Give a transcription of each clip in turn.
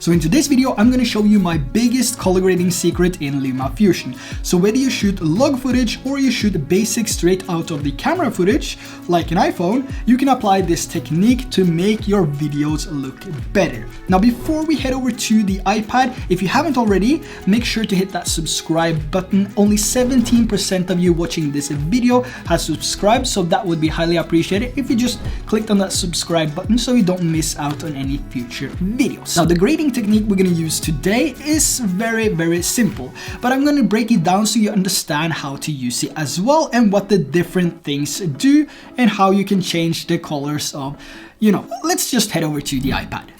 So in today's video, I'm going to show you my biggest color grading secret in LumaFusion. So whether you shoot log footage or you shoot basic straight out of the camera footage, like an iPhone, you can apply this technique to make your videos look better. Now before we head over to the iPad, if you haven't already, make sure to hit that subscribe button. Only 17% of you watching this video has subscribed, so that would be highly appreciated if you just clicked on that subscribe button so you don't miss out on any future videos. Now the grading technique we're going to use today is very simple, but I'm going to break it down so you understand how to use it as well and what the different things do and how you can change the colors of, let's just head over to the iPad.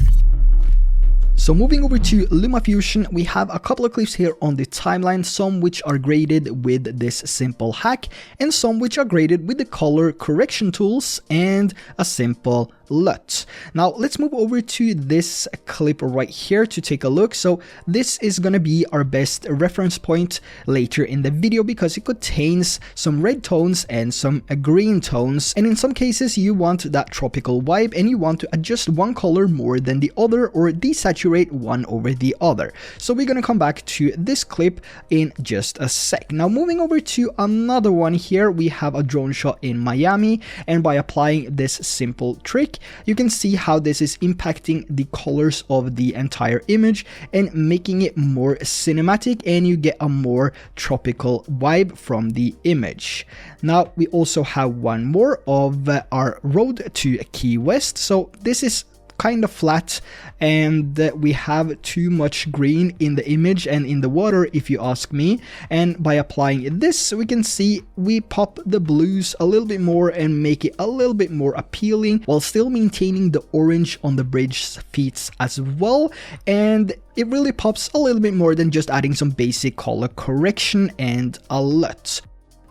So moving over to LumaFusion, we have a couple of clips here on the timeline, some which are graded with this simple hack and some which are graded with the color correction tools and a simple LUT. Now let's move over to this clip right here to take a look. So this is going to be our best reference point later in the video because it contains some red tones and some green tones, and in some cases you want that tropical vibe and you want to adjust one color more than the other or desaturate one over the other. So we're going to come back to this clip in just a sec. Now moving over to another one here, we have a drone shot in Miami, and by applying this simple trick you can see how this is impacting the colors of the entire image and making it more cinematic, and you get a more tropical vibe from the image. Now we also have one more of our road to Key West. So this is kind of flat and we have too much green in the image and in the water, if you ask me, and by applying this we can see we pop the blues a little bit more and make it a little bit more appealing while still maintaining the orange on the bridge feet as well, and it really pops a little bit more than just adding some basic color correction and a LUT.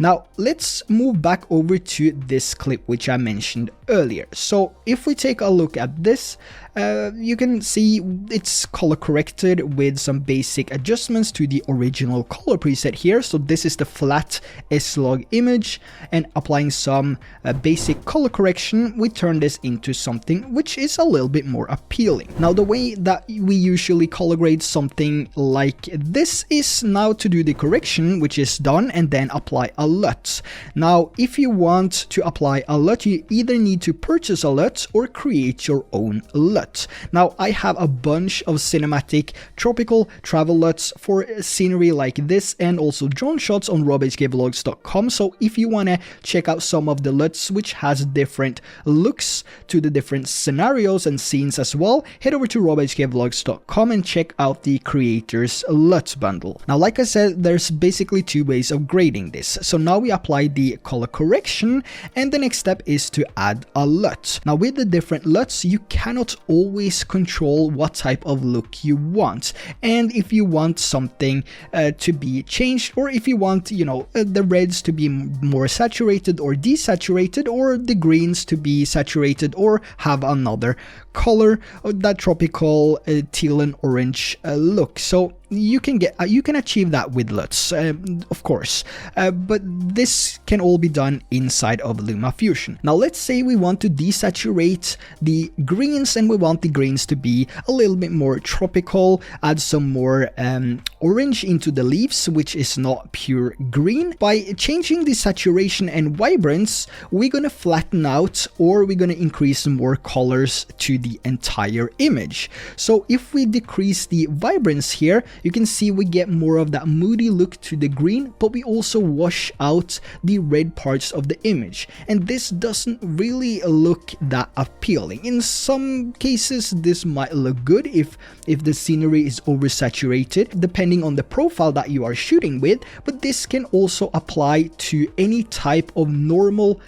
Now let's move back over to this clip which I mentioned earlier. So if we take a look at this, you can see it's color corrected with some basic adjustments to the original color preset here. So this is the flat S-Log image, and applying some basic color correction, we turn this into something which is a little bit more appealing. Now the way that we usually color grade something like this is now to do the correction, which is done, and then apply a LUT. Now if you want to apply a LUT, you either need to purchase a LUT or create your own LUT. Now I have a bunch of cinematic tropical travel LUTs for scenery like this and also drone shots on RobHKvlogs.com. So if you want to check out some of the LUTs which has different looks to the different scenarios and scenes as well, head over to RobHKvlogs.com and check out the creators LUT bundle. Now like I said, there's basically two ways of grading this. So now we apply the color correction, and the next step is to add a LUT. Now with the different LUTs, you cannot always control what type of look you want, and if you want something to be changed, or if you want the reds to be more saturated or desaturated, or the greens to be saturated or have another color, that tropical teal and orange look. So you can achieve that with LUTs, of course, but this can all be done inside of LumaFusion. Now let's say we want to desaturate the greens and we want the greens to be a little bit more tropical, add some more orange into the leaves, which is not pure green. By changing the saturation and vibrance, we're gonna flatten out, or we're gonna increase more colors to the entire image. So if we decrease the vibrance here, you can see we get more of that moody look to the green, but we also wash out the red parts of the image, and this doesn't really look that appealing. In some cases this might look good if the scenery is oversaturated, depending on the profile that you are shooting with, but this can also apply to any type of normal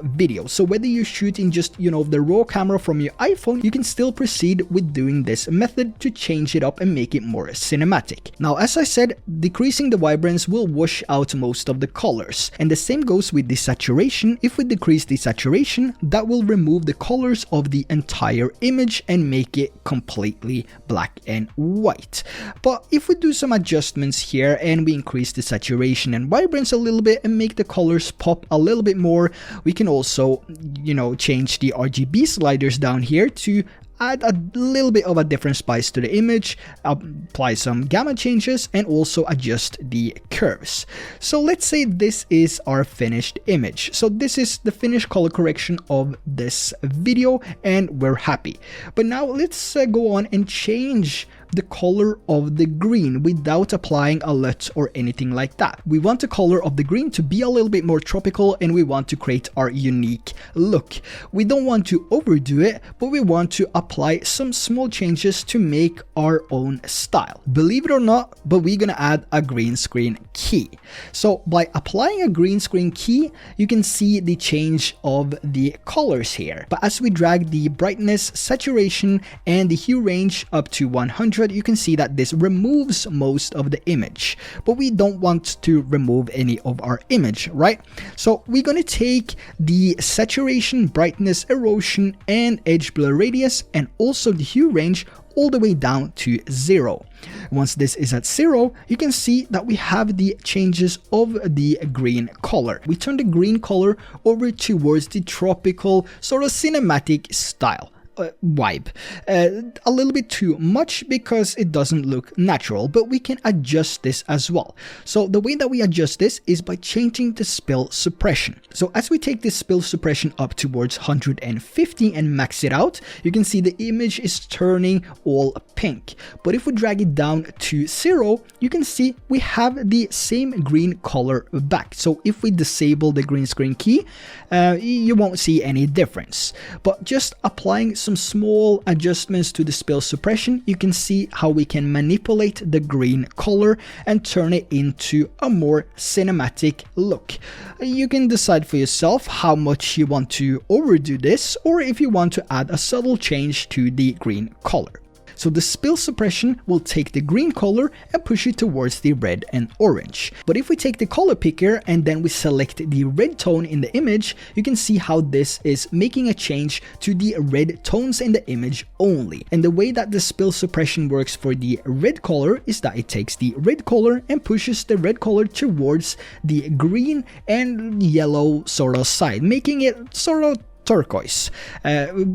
video. So whether you're shooting just the raw camera from your iPhone, you can still proceed with doing this method to change it up and make it more cinematic. Now as I said, decreasing the vibrance will wash out most of the colors, and the same goes with the saturation. If we decrease the saturation, that will remove the colors of the entire image and make it completely black and white. But if we do some adjustments here and we increase the saturation and vibrance a little bit and make the colors pop a little bit more, we can also change the RGB sliders down here to add a little bit of a different spice to the image, apply some gamma changes, and also adjust the curves. So let's say this is our finished image. So this is the finished color correction of this video, and we're happy. But now let's go on and change the color of the green without applying a LUT or anything like that. We want the color of the green to be a little bit more tropical, and we want to create our unique look. We don't want to overdo it, but we want to apply some small changes to make our own style. Believe it or not, but we're gonna add a green screen key. So by applying a green screen key, you can see the change of the colors here. But as we drag the brightness, saturation, and the hue range up to 100, you can see that this removes most of the image, but we don't want to remove any of our image, right? So we're going to take the saturation, brightness, erosion, and edge blur radius, and also the hue range all the way down to 0. Once this is at 0, you can see that we have the changes of the green color. We turn the green color over towards the tropical sort of cinematic style. Vibe. A little bit too much because it doesn't look natural, but we can adjust this as well. So the way that we adjust this is by changing the spill suppression. So as we take this spill suppression up towards 150 and max it out, you can see the image is turning all pink. But if we drag it down to 0, you can see we have the same green color back. So if we disable the green screen key, you won't see any difference. But just applying some small adjustments to the spill suppression, you can see how we can manipulate the green color and turn it into a more cinematic look. You can decide for yourself how much you want to overdo this, or if you want to add a subtle change to the green color. So the spill suppression will take the green color and push it towards the red and orange. But if we take the color picker and then we select the red tone in the image, you can see how this is making a change to the red tones in the image only. And the way that the spill suppression works for the red color is that it takes the red color and pushes the red color towards the green and yellow sort of side, making it sort of turquoise,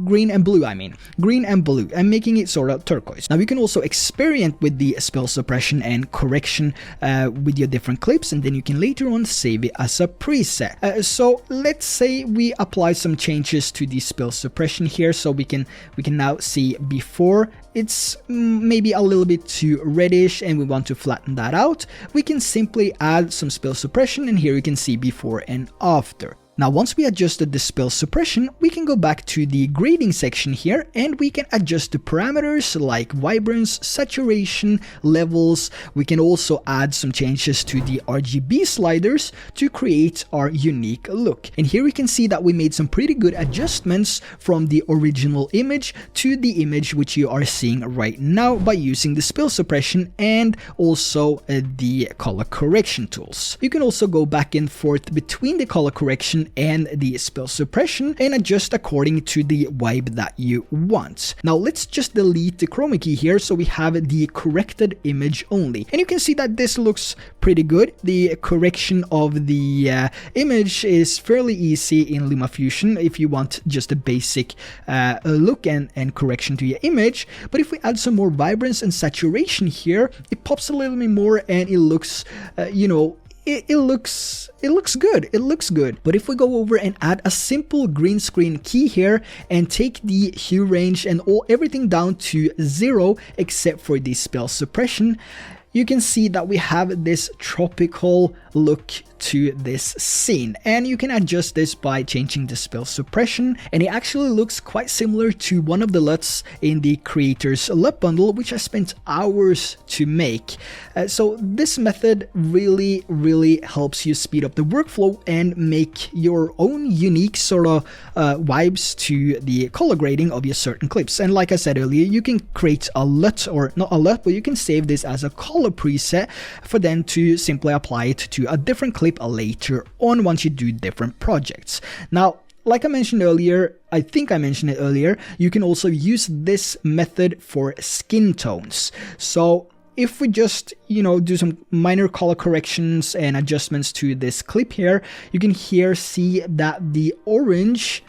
green and blue, and making it sort of turquoise. Now you can also experiment with the spill suppression and correction with your different clips, and then you can later on save it as a preset. So let's say we apply some changes to the spill suppression here, so we can now see before. It's maybe a little bit too reddish and we want to flatten that out. We can simply add some spill suppression, and here you can see before and after. Now once we adjusted the spill suppression, we can go back to the grading section here, and we can adjust the parameters like vibrance, saturation, levels. We can also add some changes to the RGB sliders to create our unique look. And here we can see that we made some pretty good adjustments from the original image to the image which you are seeing right now by using the spill suppression and also the color correction tools. You can also go back and forth between the color correction and the spill suppression and adjust according to the vibe that you want. Now let's just delete the chroma key here so we have the corrected image only. And you can see that this looks pretty good. The correction of the image is fairly easy in LumaFusion if you want just a basic look and correction to your image. But if we add some more vibrance and saturation here, it pops a little bit more and it looks, it looks good. But if we go over and add a simple green screen key here and take the hue range and everything down to 0 except for the spill suppression, you can see that we have this tropical look to this scene, and you can adjust this by changing the spill suppression, and it actually looks quite similar to one of the LUTs in the creator's LUT bundle, which I spent hours to make. So this method really helps you speed up the workflow and make your own unique sort of vibes to the color grading of your certain clips. And like I said earlier, you can create a LUT, or not a LUT, but you can save this as a color preset for then to simply apply it to a different clip later on once you do different projects. Now, like I mentioned earlier, I think I mentioned it earlier, you can also use this method for skin tones. So if we just, do some minor color corrections and adjustments to this clip here, you can here see that the orange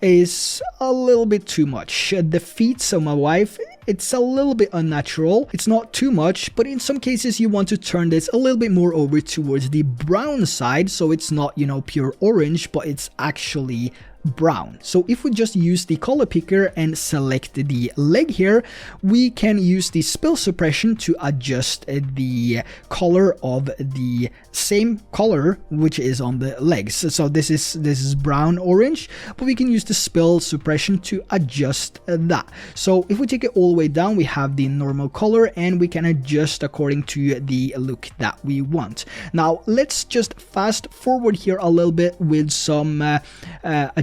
is a little bit too much. The feet of my wife, it's a little bit unnatural. It's not too much, but in some cases you want to turn this a little bit more over towards the brown side, so it's not, you know, pure orange, but it's actually brown. So if we just use the color picker and select the leg here, we can use the spill suppression to adjust the color of the same color which is on the legs. So this is brown orange, but we can use the spill suppression to adjust that. So if we take it all the way down, we have the normal color and we can adjust according to the look that we want. Now let's just fast forward here a little bit with some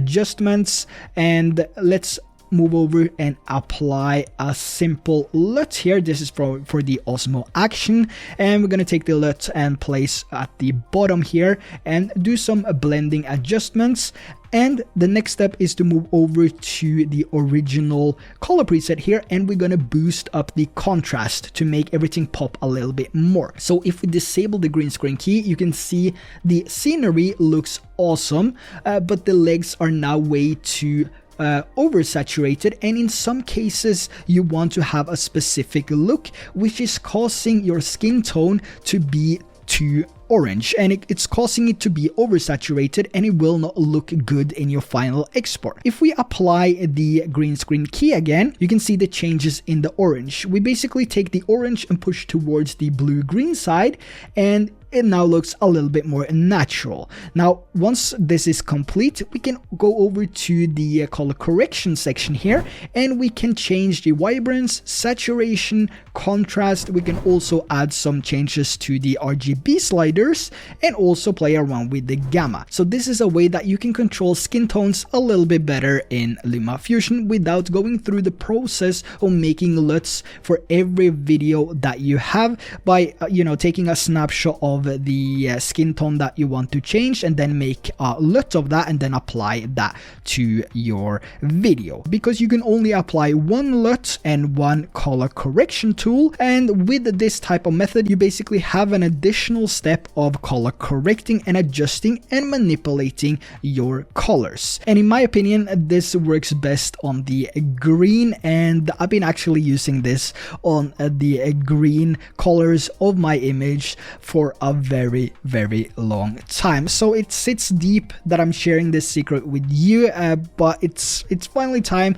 adjustments, and let's move over and apply a simple LUT here. This is for the Osmo Action, and we're going to take the LUT and place at the bottom here and do some blending adjustments. And the next step is to move over to the original color preset here, and we're going to boost up the contrast to make everything pop a little bit more. So if we disable the green screen key, you can see the scenery looks awesome, but the legs are now way too oversaturated, and in some cases you want to have a specific look which is causing your skin tone to be too orange, and it's causing it to be oversaturated, and it will not look good in your final export. If we apply the green screen key again, you can see the changes in the orange. We basically take the orange and push towards the blue-green side, and it now looks a little bit more natural. Now, once this is complete, we can go over to the color correction section here, and we can change the vibrance, saturation, contrast. We can also add some changes to the RGB sliders and also play around with the gamma. So this is a way that you can control skin tones a little bit better in LumaFusion without going through the process of making LUTs for every video that you have by taking a snapshot of the skin tone that you want to change and then make a LUT of that and then apply that to your video, because you can only apply one LUT and one color correction tool. And with this type of method, you basically have an additional step of color correcting and adjusting and manipulating your colors. And in my opinion, this works best on the green, and I've been actually using this on the green colors of my image for a very, very long time. So it sits deep that I'm sharing this secret with you, but it's finally time,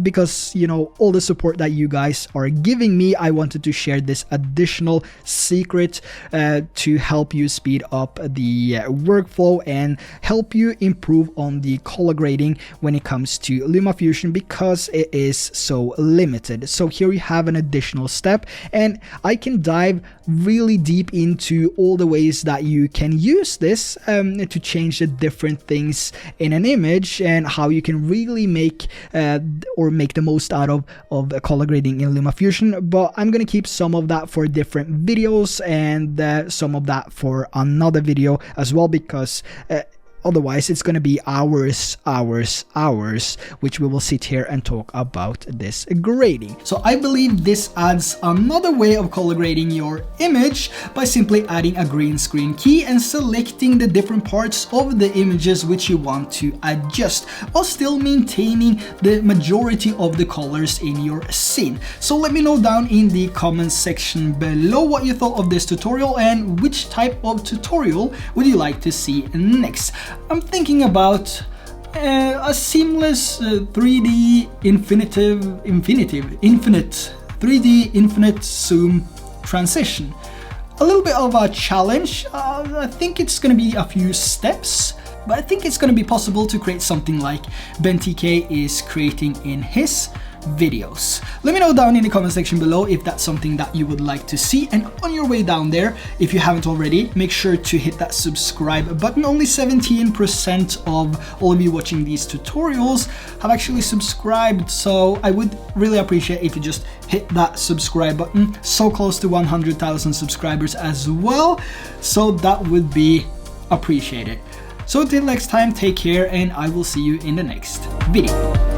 because all the support that you guys are giving me, I wanted to share this additional secret to help you speed up the workflow and help you improve on the color grading when it comes to LumaFusion, because it is so limited. So here you have an additional step, and I can dive really deep into all the ways that you can use this to change the different things in an image, and how you can really make the most out of color grading in LumaFusion. But I'm gonna keep some of that for different videos and some of that for another video as well, because otherwise it's going to be hours, which we will sit here and talk about this grading. So I believe this adds another way of color grading your image by simply adding a green screen key and selecting the different parts of the images which you want to adjust, while still maintaining the majority of the colors in your scene. So let me know down in the comments section below what you thought of this tutorial, and which type of tutorial would you like to see next. I'm thinking about a seamless 3D infinite 3D infinite zoom transition. A little bit of a challenge. I think it's going to be a few steps, but I think it's going to be possible to create something like Ben TK is creating in his videos. Let me know down in the comment section below if that's something that you would like to see, and on your way down there, if you haven't already, make sure to hit that subscribe button. Only 17% of all of you watching these tutorials have actually subscribed, so I would really appreciate if you just hit that subscribe button. So close to 100,000 subscribers as well, so that would be appreciated. So until next time, take care, and I will see you in the next video.